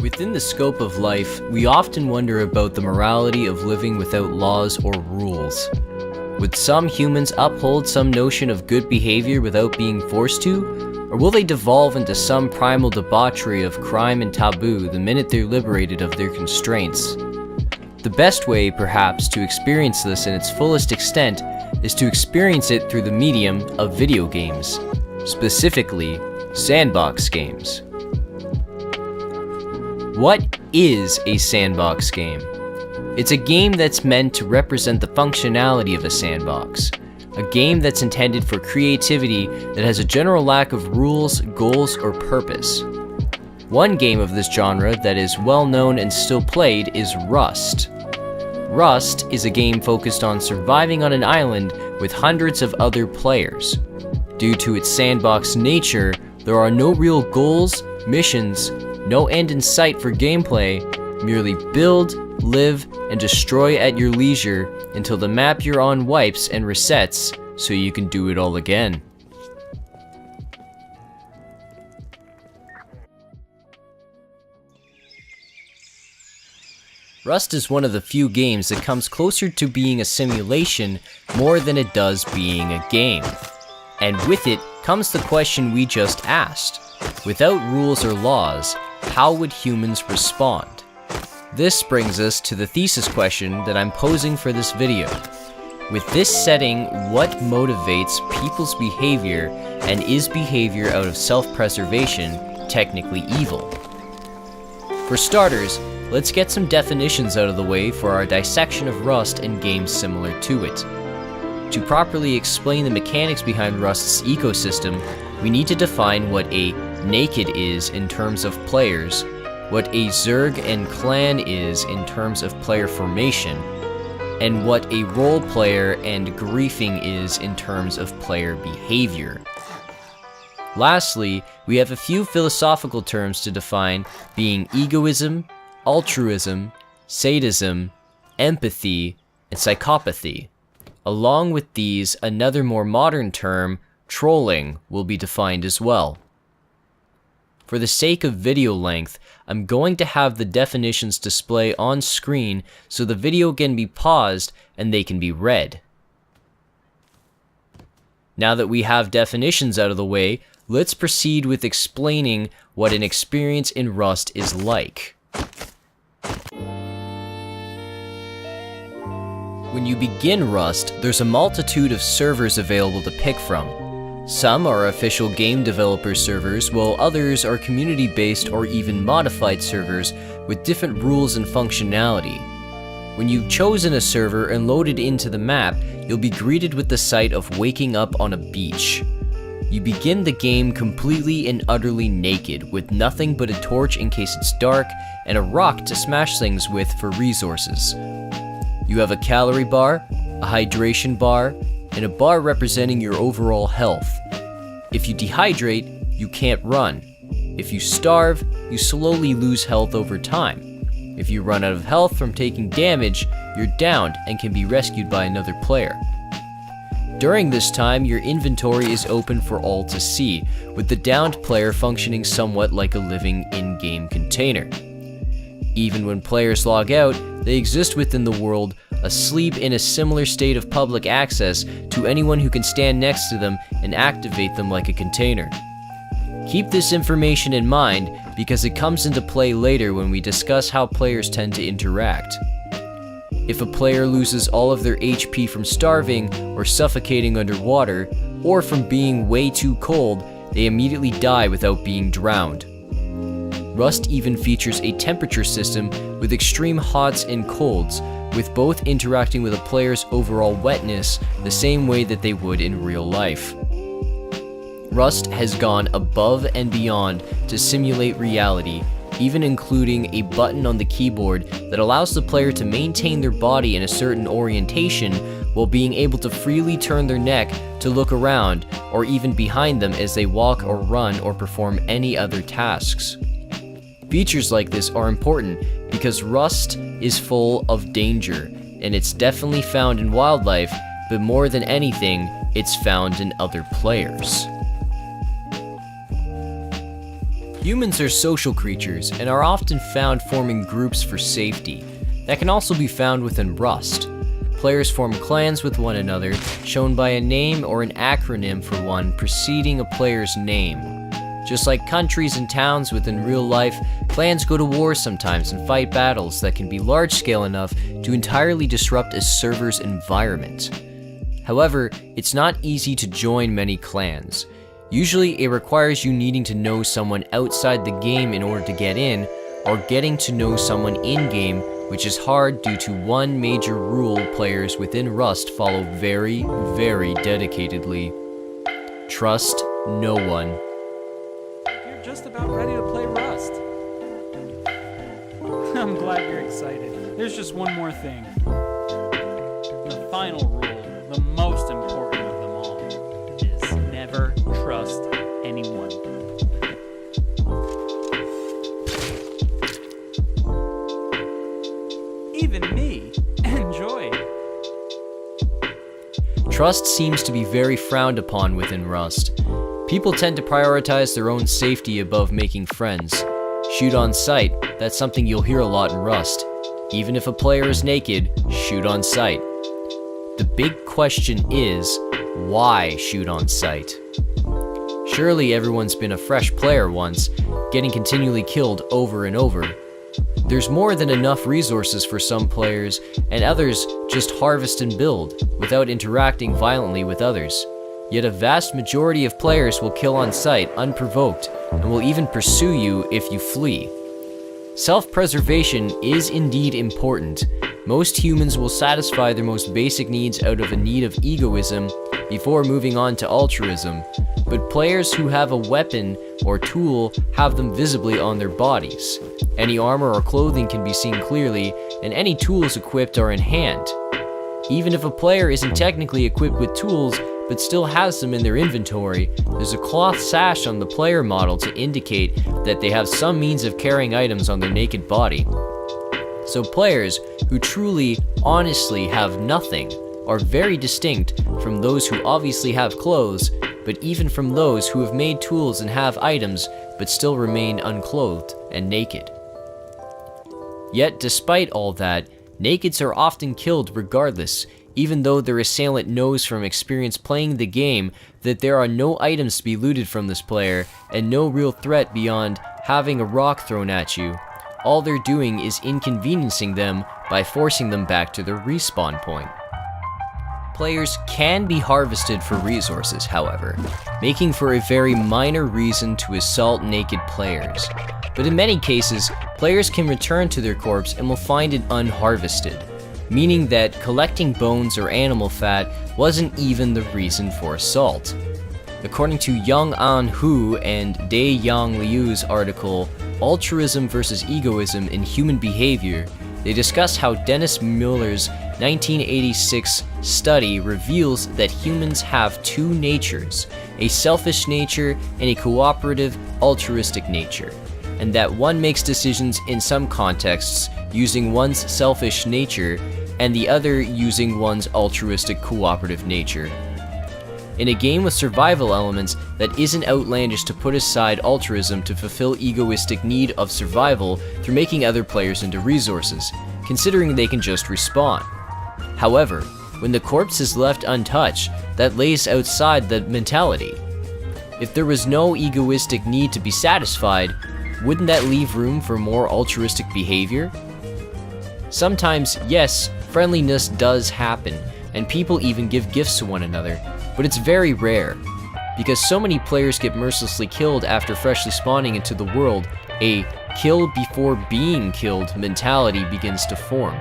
Within the scope of life, we often wonder about the morality of living without laws or rules. Would some humans uphold some notion of good behavior without being forced to? Or will they devolve into some primal debauchery of crime and taboo the minute they're liberated of their constraints? The best way, perhaps, to experience this in its fullest extent is to experience it through the medium of video games, specifically sandbox games. What is a sandbox game? It's a game that's meant to represent the functionality of a sandbox. A game that's intended for creativity that has a general lack of rules, goals, or purpose. One game of this genre that is well known and still played is Rust. Rust is a game focused on surviving on an island with hundreds of other players. Due to its sandbox nature, there are no real goals, missions, no end in sight for gameplay, merely build, live, and destroy at your leisure until the map you're on wipes and resets so you can do it all again. Rust is one of the few games that comes closer to being a simulation more than it does being a game. And with it comes the question we just asked. Without rules or laws, how would humans respond? This brings us to the thesis question that I'm posing for this video. With this setting, what motivates people's behavior, and is behavior out of self-preservation technically evil? For starters, let's get some definitions out of the way for our dissection of Rust and games similar to it. To properly explain the mechanics behind Rust's ecosystem, we need to define what a naked is in terms of players, what a Zerg and clan is in terms of player formation, and what a role player and griefing is in terms of player behavior. Lastly, we have a few philosophical terms to define, being egoism, altruism, sadism, empathy, and psychopathy. Along with these, another more modern term, trolling, will be defined as well. For the sake of video length, I'm going to have the definitions display on screen so the video can be paused and they can be read. Now that we have definitions out of the way, let's proceed with explaining what an experience in Rust is like. When you begin Rust, there's a multitude of servers available to pick from. Some are official game developer servers, while others are community-based or even modified servers with different rules and functionality. When you've chosen a server and loaded into the map, you'll be greeted with the sight of waking up on a beach. You begin the game completely and utterly naked, with nothing but a torch in case it's dark, and a rock to smash things with for resources. You have a calorie bar, a hydration bar, and a bar representing your overall health. If you dehydrate, you can't run. If you starve, you slowly lose health over time. If you run out of health from taking damage, you're downed and can be rescued by another player. During this time, your inventory is open for all to see, with the downed player functioning somewhat like a living in-game container. Even when players log out, they exist within the world, asleep in a similar state of public access to anyone who can stand next to them and activate them like a container. Keep this information in mind because it comes into play later when we discuss how players tend to interact. If a player loses all of their HP from starving or suffocating underwater, or from being way too cold, they immediately die without being drowned. Rust even features a temperature system with extreme hots and colds, with both interacting with a player's overall wetness the same way that they would in real life. Rust has gone above and beyond to simulate reality, even including a button on the keyboard that allows the player to maintain their body in a certain orientation while being able to freely turn their neck to look around or even behind them as they walk or run or perform any other tasks. Features like this are important because Rust is full of danger, and it's definitely found in wildlife, but more than anything, it's found in other players. Humans are social creatures and are often found forming groups for safety. That can also be found within Rust. Players form clans with one another, shown by a name or an acronym for one preceding a player's name. Just like countries and towns within real life, clans go to war sometimes and fight battles that can be large-scale enough to entirely disrupt a server's environment. However, it's not easy to join many clans. Usually, it requires you needing to know someone outside the game in order to get in, or getting to know someone in-game, which is hard due to one major rule players within Rust follow very, very dedicatedly. Trust no one. You're just about ready to play Rust. I'm glad you're excited. There's just one more thing. The final rule, the most important of them all, is never trust anyone. Even me. Enjoy. Trust seems to be very frowned upon within Rust. People tend to prioritize their own safety above making friends. Shoot on sight, that's something you'll hear a lot in Rust. Even if a player is naked, shoot on sight. The big question is, why shoot on sight? Surely everyone's been a fresh player once, getting continually killed over and over. There's more than enough resources for some players, and others just harvest and build, without interacting violently with others. Yet a vast majority of players will kill on sight unprovoked, and will even pursue you if you flee. Self-preservation is indeed important. Most humans will satisfy their most basic needs out of a need of egoism before moving on to altruism, but players who have a weapon or tool have them visibly on their bodies. Any armor or clothing can be seen clearly, and any tools equipped are in hand. Even if a player isn't technically equipped with tools, but still has them in their inventory, there's a cloth sash on the player model to indicate that they have some means of carrying items on their naked body. So players who truly, honestly have nothing are very distinct from those who obviously have clothes, but even from those who have made tools and have items, but still remain unclothed and naked. Yet despite all that, nakeds are often killed regardless, even though their assailant knows from experience playing the game that there are no items to be looted from this player, and no real threat beyond having a rock thrown at you. All they're doing is inconveniencing them by forcing them back to their respawn point. Players can be harvested for resources, however, making for a very minor reason to assault naked players. But in many cases, players can return to their corpse and will find it unharvested, meaning that collecting bones or animal fat wasn't even the reason for assault. According to Young An Hu and Dae Yang Liu's article, Altruism versus Egoism in Human Behavior, they discuss how Dennis Muller's 1986 study reveals that humans have two natures, a selfish nature and a cooperative, altruistic nature, and that one makes decisions in some contexts using one's selfish nature and the other using one's altruistic, cooperative nature. In a game with survival elements, that isn't outlandish to put aside altruism to fulfill egoistic need of survival through making other players into resources, considering they can just respawn. However, when the corpse is left untouched, that lays outside the mentality. If there was no egoistic need to be satisfied, wouldn't that leave room for more altruistic behavior? Sometimes, yes, friendliness does happen, and people even give gifts to one another, but it's very rare. Because so many players get mercilessly killed after freshly spawning into the world, a kill before being killed mentality begins to form.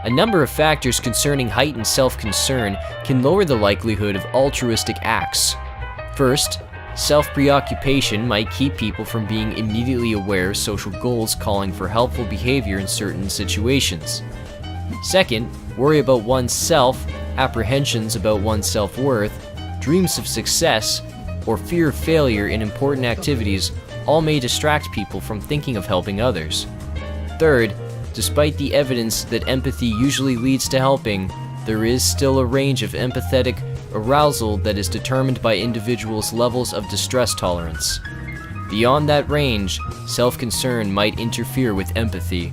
A number of factors concerning heightened self-concern can lower the likelihood of altruistic acts. First, self-preoccupation might keep people from being immediately aware of social goals calling for helpful behavior in certain situations. Second, worry about oneself, apprehensions about one's self-worth, dreams of success, or fear of failure in important activities all may distract people from thinking of helping others. Third, despite the evidence that empathy usually leads to helping, there is still a range of empathetic arousal that is determined by individuals' levels of distress tolerance. Beyond that range, self-concern might interfere with empathy.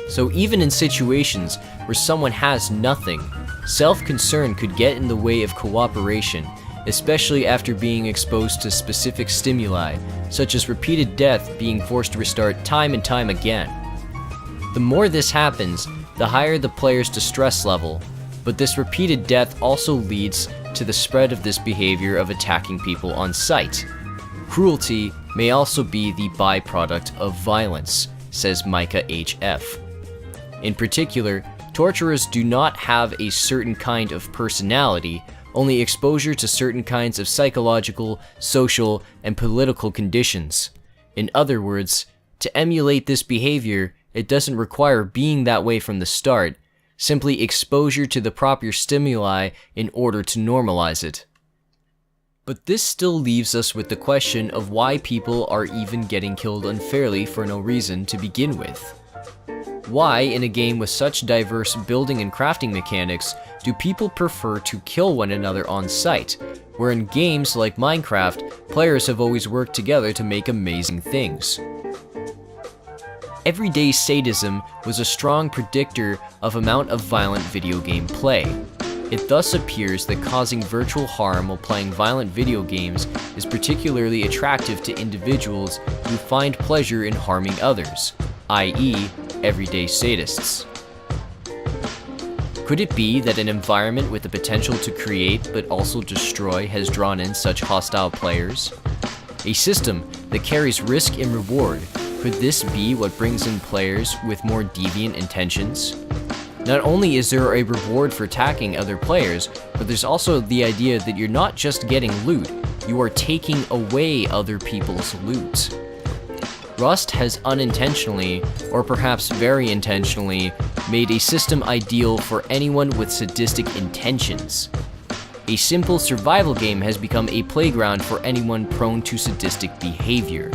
So even in situations where someone has nothing, self-concern could get in the way of cooperation, especially after being exposed to specific stimuli, such as repeated death being forced to restart time and time again. The more this happens, the higher the player's distress level, but this repeated death also leads to the spread of this behavior of attacking people on sight. Cruelty may also be the byproduct of violence, says Micah HF. In particular, torturers do not have a certain kind of personality, only exposure to certain kinds of psychological, social, and political conditions. In other words, to emulate this behavior, it doesn't require being that way from the start, simply exposure to the proper stimuli in order to normalize it. But this still leaves us with the question of why people are even getting killed unfairly for no reason to begin with. Why, in a game with such diverse building and crafting mechanics, do people prefer to kill one another on sight, where in games like Minecraft, players have always worked together to make amazing things? Everyday sadism was a strong predictor of amount of violent video game play. It thus appears that causing virtual harm while playing violent video games is particularly attractive to individuals who find pleasure in harming others, i.e., everyday sadists. Could it be that an environment with the potential to create but also destroy has drawn in such hostile players? A system that carries risk and reward, could this be what brings in players with more deviant intentions? Not only is there a reward for attacking other players, but there's also the idea that you're not just getting loot, you are taking away other people's loot. Rust has unintentionally, or perhaps very intentionally, made a system ideal for anyone with sadistic intentions. A simple survival game has become a playground for anyone prone to sadistic behavior.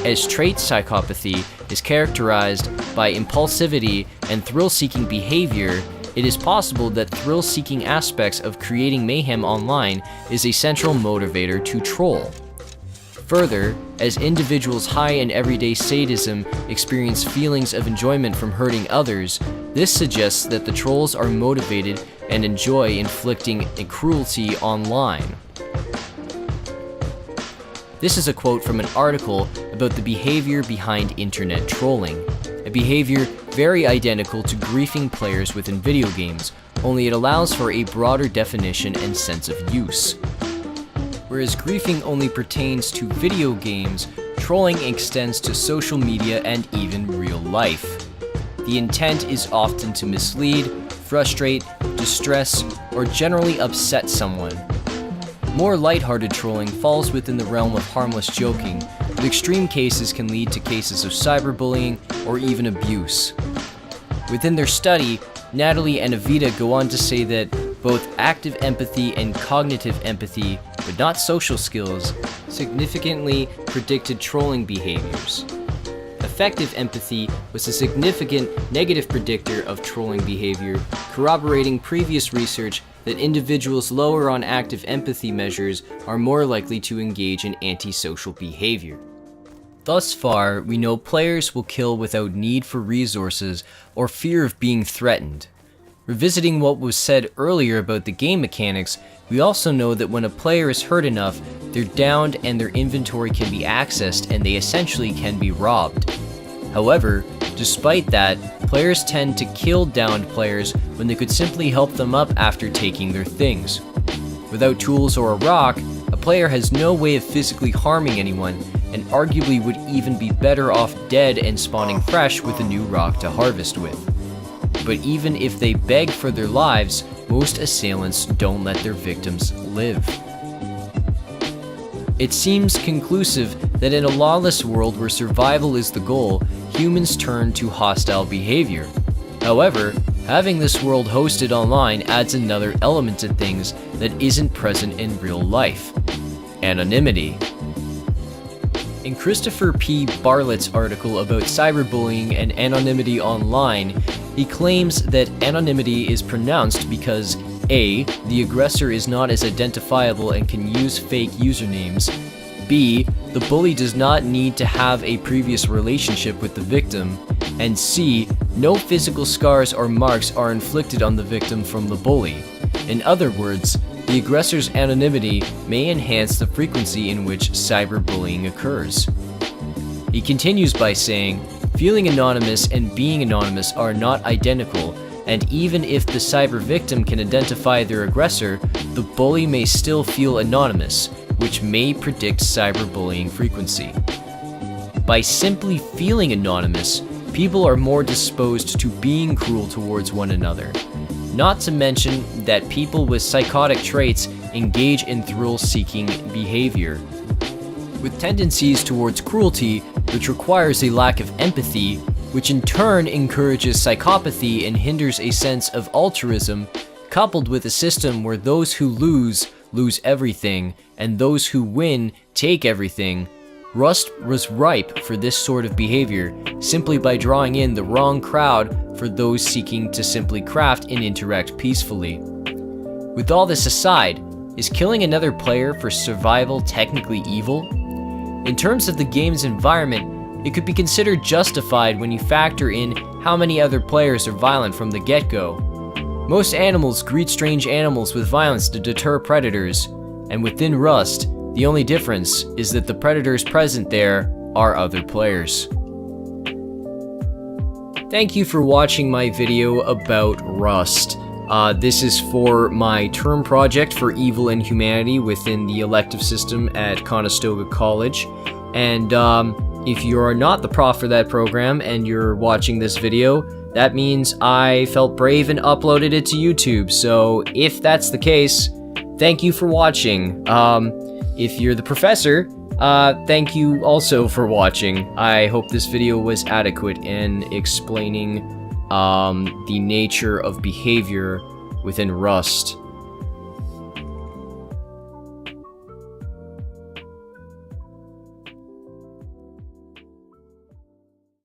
As trait psychopathy is characterized by impulsivity and thrill-seeking behavior, it is possible that thrill-seeking aspects of creating mayhem online is a central motivator to troll. Further, as individuals high in everyday sadism experience feelings of enjoyment from hurting others, this suggests that the trolls are motivated and enjoy inflicting a cruelty online. This is a quote from an article about the behavior behind internet trolling, a behavior very identical to griefing players within video games, only it allows for a broader definition and sense of use. Whereas griefing only pertains to video games, trolling extends to social media and even real life. The intent is often to mislead, frustrate, distress, or generally upset someone. More lighthearted trolling falls within the realm of harmless joking, but extreme cases can lead to cases of cyberbullying or even abuse. Within their study, Natalie and Avita go on to say that both active empathy and cognitive empathy, but not social skills, significantly predicted trolling behaviors. Effective empathy was a significant negative predictor of trolling behavior, corroborating previous research that individuals lower on active empathy measures are more likely to engage in antisocial behavior. Thus far, we know players will kill without need for resources or fear of being threatened. Revisiting what was said earlier about the game mechanics, we also know that when a player is hurt enough, they're downed and their inventory can be accessed and they essentially can be robbed. However, despite that, players tend to kill downed players when they could simply help them up after taking their things. Without tools or a rock, a player has no way of physically harming anyone, and arguably would even be better off dead and spawning fresh with a new rock to harvest with. But even if they beg for their lives, most assailants don't let their victims live. It seems conclusive that in a lawless world where survival is the goal, humans turn to hostile behavior. However, having this world hosted online adds another element to things that isn't present in real life: anonymity. In Christopher P. Bartlett's article about cyberbullying and anonymity online, he claims that anonymity is pronounced because A. The aggressor is not as identifiable and can use fake usernames. B. The bully does not need to have a previous relationship with the victim. And C. No physical scars or marks are inflicted on the victim from the bully. In other words, the aggressor's anonymity may enhance the frequency in which cyberbullying occurs. He continues by saying, feeling anonymous and being anonymous are not identical, and even if the cyber victim can identify their aggressor, the bully may still feel anonymous, which may predict cyberbullying frequency. By simply feeling anonymous, people are more disposed to being cruel towards one another. Not to mention that people with psychotic traits engage in thrill-seeking behavior. With tendencies towards cruelty, which requires a lack of empathy, which in turn encourages psychopathy and hinders a sense of altruism, coupled with a system where those who lose everything, and those who win take everything, Rust was ripe for this sort of behavior, simply by drawing in the wrong crowd for those seeking to simply craft and interact peacefully. With all this aside, is killing another player for survival technically evil? In terms of the game's environment, it could be considered justified when you factor in how many other players are violent from the get-go. Most animals greet strange animals with violence to deter predators, and within Rust, the only difference is that the predators present there are other players. Thank you for watching my video about Rust. This is for my term project for Evil and Humanity within the elective system at Conestoga College. And if you are not the prof for that program and you're watching this video, that means I felt brave and uploaded it to YouTube. So if that's the case, thank you for watching. If you're the professor, thank you also for watching. I hope this video was adequate in explaining the nature of behavior within Rust.